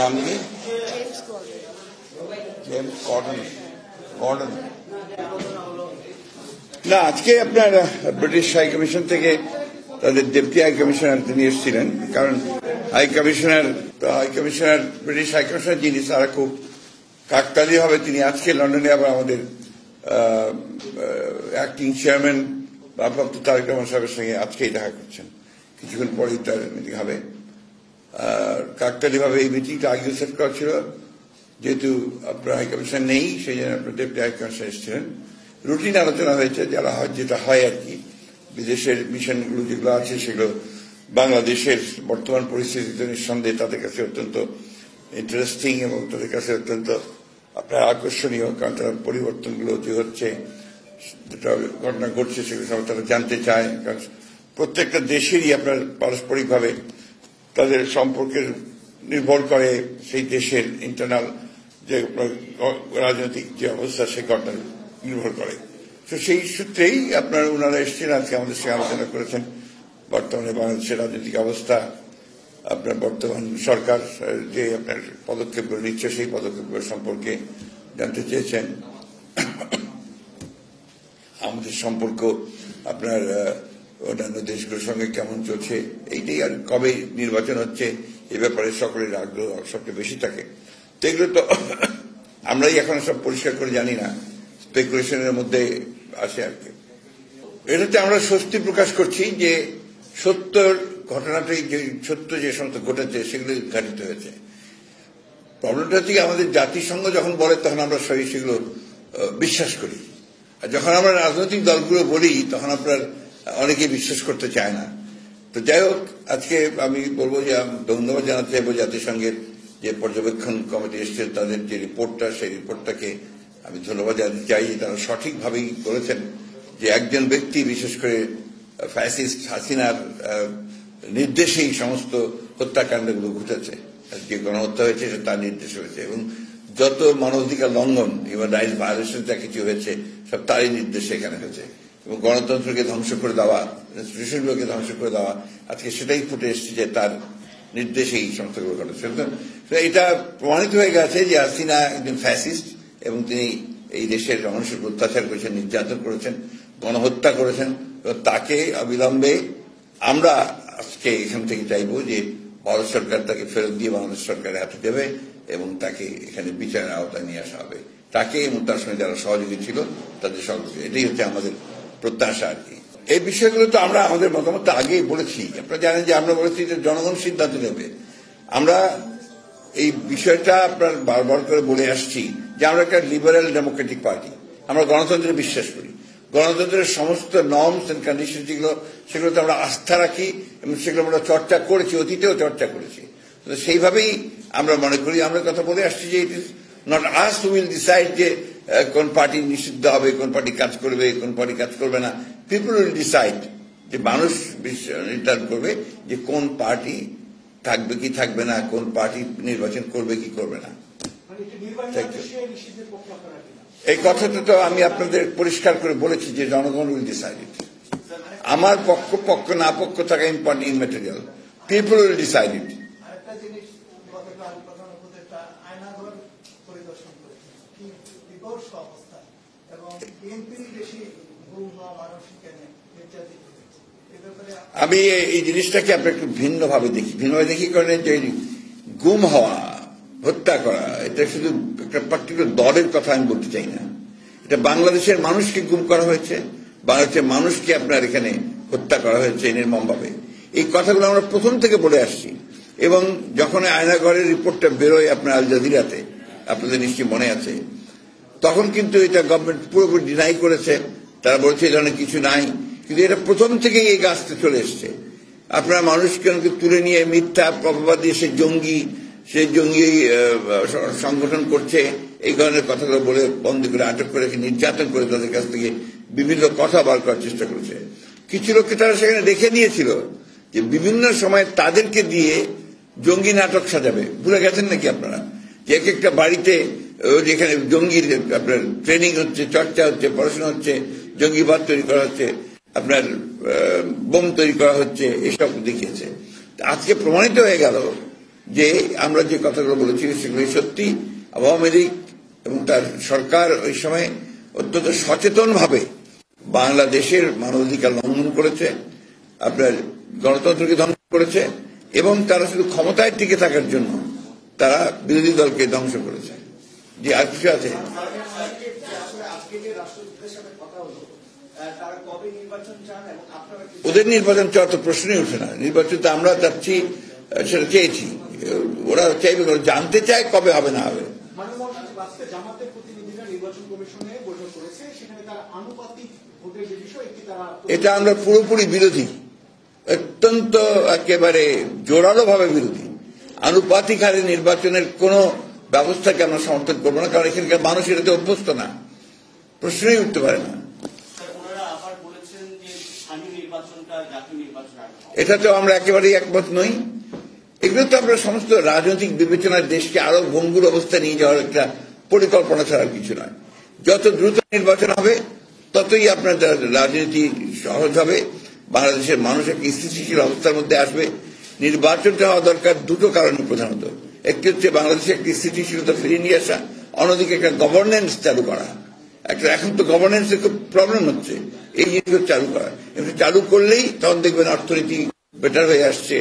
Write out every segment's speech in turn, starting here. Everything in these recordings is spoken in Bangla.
নাম কি? James Gordon. গর্ডন না, আজকে আপনার ব্রিটিশ হাই কমিশন থেকে তাদের ডেপুটি হাই কমিশনার তিনি এসেছিলেন। কারণ high commissioner British high commissioner যিনি তারা খুব কাকতালীয় হবে তিনি আজকে লন্ডনে আবার আমাদের অ্যাক্টিং চেয়ারম্যান ভারপ্রাপ্ত তারেক রহমান সাহেবের সঙ্গে আজকেই দেখা করছেন, কিছুক্ষণ পরেই তার মিটিং হবে। কাকতালীয় ভাবে এই মিটিংটা আগেও সেট করা ছিল, যেহেতু আপনার হাই কমিশন নেই সেই জন্য আপনার ডেপুটি হাই কমিশনার এসেছিলেন। রুটিন আলোচনা হয়েছে, যারা হয় যেটা হয় আর কি, বিদেশের মিশনগুলো যেগুলো আছে সেগুলো বাংলাদেশের বর্তমান পরিস্থিতিতে নিঃসন্দেহে তাদের কাছে অত্যন্ত ইন্টারেস্টিং এবং তাদের কাছে অত্যন্ত আপনার আকর্ষণীয়। কারণ তারা পরিবর্তনগুলো যে হচ্ছে, যেটা ঘটনা ঘটছে সেগুলো সব তারা জানতে চায়। কারণ প্রত্যেকটা দেশেরই আপনার পারস্পরিকভাবে তাদের সম্পর্কের নির্ভর করে সেই দেশের ইন্টারনাল যে রাজনৈতিক যে অবস্থা সে ঘটনা নির্ভর করে। তো সেই সূত্রেই আপনার ওনারা এসেছেন, আজকে আমাদের সঙ্গে আলোচনা করেছেন বর্তমানে বাংলাদেশের রাজনৈতিক অবস্থা, আপনার বর্তমান সরকার যে আপনার পদক্ষেপগুলো নিচ্ছে সেই পদক্ষেপগুলো সম্পর্কে জানতে চেয়েছেন। আমাদের সম্পর্ক আপনার অন্যান্য দেশগুলোর সঙ্গে কেমন চলছে, এইটাই আর কবে নির্বাচন হচ্ছে এ ব্যাপারে সকলের আগ্রহ সবচেয়ে বেশি থাকে। তো এগুলো তো আমরাই এখন সব পরিষ্কার করে জানি না, স্পেকুলেশনের মধ্যে আসে আর কি। এটাতে আমরা স্বস্তি প্রকাশ করছি যে সত্যর ঘটনাটাই, যে সত্য যে সমস্ত ঘটেছে সেগুলো উদ্ঘাটিত হয়েছে। প্রবলেমটা হচ্ছে আমাদের জাতিসংঘ যখন বলে তখন আমরা সবাই সেগুলো বিশ্বাস করি, আর যখন আমরা রাজনৈতিক দলগুলো বলি তখন আপনার অনেকেই বিশ্বাস করতে চায় না। তো যাই হোক, আজকে আমি বলবো যে ধন্যবাদ জানাতে চাইবো জাতিসংঘের যে পর্যবেক্ষণ কমিটি এসছে তাদের যে রিপোর্টটা, সেই রিপোর্টটাকে আমি ধন্যবাদ জানাতে চাই। তারা সঠিকভাবেই বলেছেন যে একজন ব্যক্তি, বিশেষ করে ফ্যাসিস্ট হাসিনার নির্দেশেই সমস্ত হত্যাকাণ্ডগুলো ঘটেছে, যে গণহত্যা হয়েছে সেটা তার নির্দেশ হয়েছে, এবং যত মানবাধিকার লঙ্ঘন এবং রাইটস ভায়োলেশন যা কিছু হয়েছে সব তারই নির্দেশে এখানে হয়েছে। এবং গণতন্ত্রকে ধ্বংস করে দেওয়া, ইনস্টিটিউশনগুলোকে ধ্বংস করে দেওয়া, আজকে সেটাই ফুটে এসেছে যে তার নির্দেশেই সমস্তগুলো ঘটেছে। এটা প্রমাণিত হয়ে গেছে যে হাসিনা একজন ফ্যাসিস্ট এবং তিনি এই দেশের মানুষের অত্যাচার করেছেন, নির্যাতন করেছেন, গণহত্যা করেছেন। তাকে অবিলম্বে আমরা আজকে এখান থেকে চাইব যে ভারত সরকার তাকে ফেরত দিয়ে বাংলাদেশ সরকারের হাতে দেবে এবং তাকে এখানে বিচারের আওতায় নিয়ে আসা হবে, তাকে এবং তার সঙ্গে যারা সহযোগী ছিল তাদের সহযোগী। এটাই হচ্ছে আমাদের প্রত্যাশা আর কি। এই বিষয়গুলো তো আমরা আমাদের মতামত আগেই বলেছি। আপনারা জানেন যে আমরা বলেছি যে জনগণ সিদ্ধান্ত নেবে। আমরা এই বিষয়টা আপনার বারবার করে বলে আসছি যে আমরা একটা লিবারেল ডেমোক্রেটিক পার্টি, আমরা গণতন্ত্রে বিশ্বাস করি। গণতন্ত্রের সমস্ত নর্মস এন্ড কন্ডিশন যেগুলো, সেগুলোতে আমরা আস্থা রাখি এবং সেগুলো আমরা চর্চা করেছি, অতীতেও চর্চা করেছি। তো সেইভাবেই আমরা মনে করি, আমরা কথা বলে আসছি যে it is not us who will decide যে কোন পার্টি নিষিদ্ধ হবে, কোন পার্টি কাজ করবে, কোন পার্টি কাজ করবে না। পিপল উইল ডিসাইড, যে মানুষ নির্ধারণ করবে যে কোন পার্টি থাকবে কি থাকবে না, কোন পার্টি নির্বাচন করবে কি করবে না। এই কথাটা তো আমি আপনাদের পরিষ্কার করে বলেছি যে জনগণ উইল ডিসাইড ইট। আমার পক্ষ না পক্ষ থাকা ইম্যাটেরিয়াল, পিপল উইল ডিসাইড ইট। আমি এই জিনিসটাকে আপনি একটু ভিন্নভাবে দেখি কারণ যে গুম হওয়া, হত্যা করা, এটা শুধু একটা পার্টিকুলার দলের কথা আমি বলতে চাই না। এটা বাংলাদেশের মানুষকে গুম করা হয়েছে, বাংলাদেশের মানুষকে আপনার এখানে হত্যা করা হয়েছে নির্মমভাবে। এই কথাগুলো আমরা প্রথম থেকে বলে আসছি এবং যখন আয়নাঘরের রিপোর্টটা বেরোয় আপনার আল জাজিরাতে, আপনাদের নিশ্চয়ই মনে আছে, তখন কিন্তু এটা গভর্নমেন্ট পুরোপুরি ডিনাই করেছে। তারা বলছে এই ধরনের কিছু নাই, কিন্তু এটা প্রথম থেকেই এই গাছটা চলে এসছে। আপনারা মানুষকে তুলে নিয়ে মিথ্যা অপবাদ দিয়ে সে জঙ্গি সংগঠন করছে, এই ধরনের কথাগুলো বলে বন্ধ করে আটক করে নির্যাতন করে তাদের কাছ থেকে বিভিন্ন কথা বার করার চেষ্টা করেছে। কিছু লোককে তারা সেখানে রেখে দিয়েছিল যে বিভিন্ন সময় তাদেরকে দিয়ে জঙ্গি নাটক সাজাবে। ভুলে গেছেন নাকি আপনারা যে এক একটা বাড়িতে যেখানে জঙ্গির আপনার ট্রেনিং হচ্ছে, চর্চা হচ্ছে, পড়াশোনা হচ্ছে, জঙ্গিবাদ তৈরি করা হচ্ছে। আপনার বোম তৈরি করা হচ্ছে, এসব দেখিয়েছে। আজকে প্রমাণিত হয়ে গেল যে আমরা যে কথাগুলো বলেছি সেগুলো সত্যি। আওয়ামী লীগ এবং তার সরকার ওই সময় অত্যন্ত সচেতনভাবে বাংলাদেশের মানবাধিকার লঙ্ঘন করেছে, আপনার গণতন্ত্রকে ধ্বংস করেছে, এবং তারা শুধু ক্ষমতায় টিকে থাকার জন্য তারা বিরোধী দলকে ধ্বংস করেছে। যে আর কিছু আছে? ওদের নির্বাচন চাওয়ার তো প্রশ্নই উঠে না। নির্বাচন তো আমরা চাচ্ছি, সেটা চেয়েছি, ওরা চাইবে, জানতে চায় কবে হবে না হবে। এটা আমরা পুরোপুরি বিরোধী, অত্যন্ত একেবারে জোরালো ভাবে বিরোধী। আনুপাতিক হারে নির্বাচনের কোন ব্যবস্থাকে আমরা সমর্থন করবো না, কারণ এখানকার মানুষ এটাতে অভ্যস্ত না, প্রশ্নই উঠতে পারে না। এটাতেও আমরা একেবারেই একমত নই। এগুলো তো আমরা সমস্ত রাজনৈতিক বিবেচনার দেশকে আরো ভঙ্গুর অবস্থা নিয়ে যাওয়ার একটা পরিকল্পনা ছাড়া কিছু নয়। যত দ্রুত নির্বাচন হবে ততই আপনার রাজনীতি সহজ হবে, বাংলাদেশের মানুষ একটা স্থিতিশীল অবস্থার মধ্যে আসবে। নির্বাচনটা হওয়া দরকার দুটো কারণে প্রধানত। একটি হচ্ছে বাংলাদেশে একটি স্থিতিশীলতা ফিরিয়ে নিয়ে আসা, অন্যদিকে একটা গভর্নেন্স চালু করা। এখন তো গভর্নেন্সের খুব প্রবলেম হচ্ছে, এই জিনিসগুলো চালু করা। চালু করলেই তখন দেখবেন অর্থনীতি বেটার হয়ে আসছে,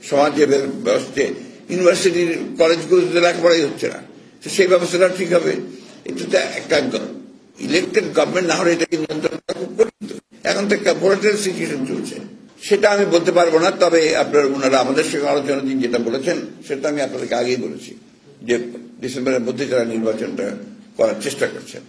সমাজে ব্যবস্থা, ইউনিভার্সিটির কলেজগুলোতে লেখাপড়াই হচ্ছে না, তো সেই ব্যবস্থাটা ঠিক হবে। এটা একটা ইলেক্টেড গভর্নমেন্ট না হলে এটাকে নিয়ন্ত্রণ করা খুব কঠিন। এখন তো একটা ভোলাটাইল সিচুয়েশন চলছে, সেটা আমি বলতে পারবো না। তবে আপনার ওনারা আমাদের সঙ্গে আলোচনা দিন যেটা বলেছেন সেটা আমি আপনাদেরকে আগেই বলেছি যে ডিসেম্বরের মধ্যে তারা নির্বাচনটা করার চেষ্টা করছেন।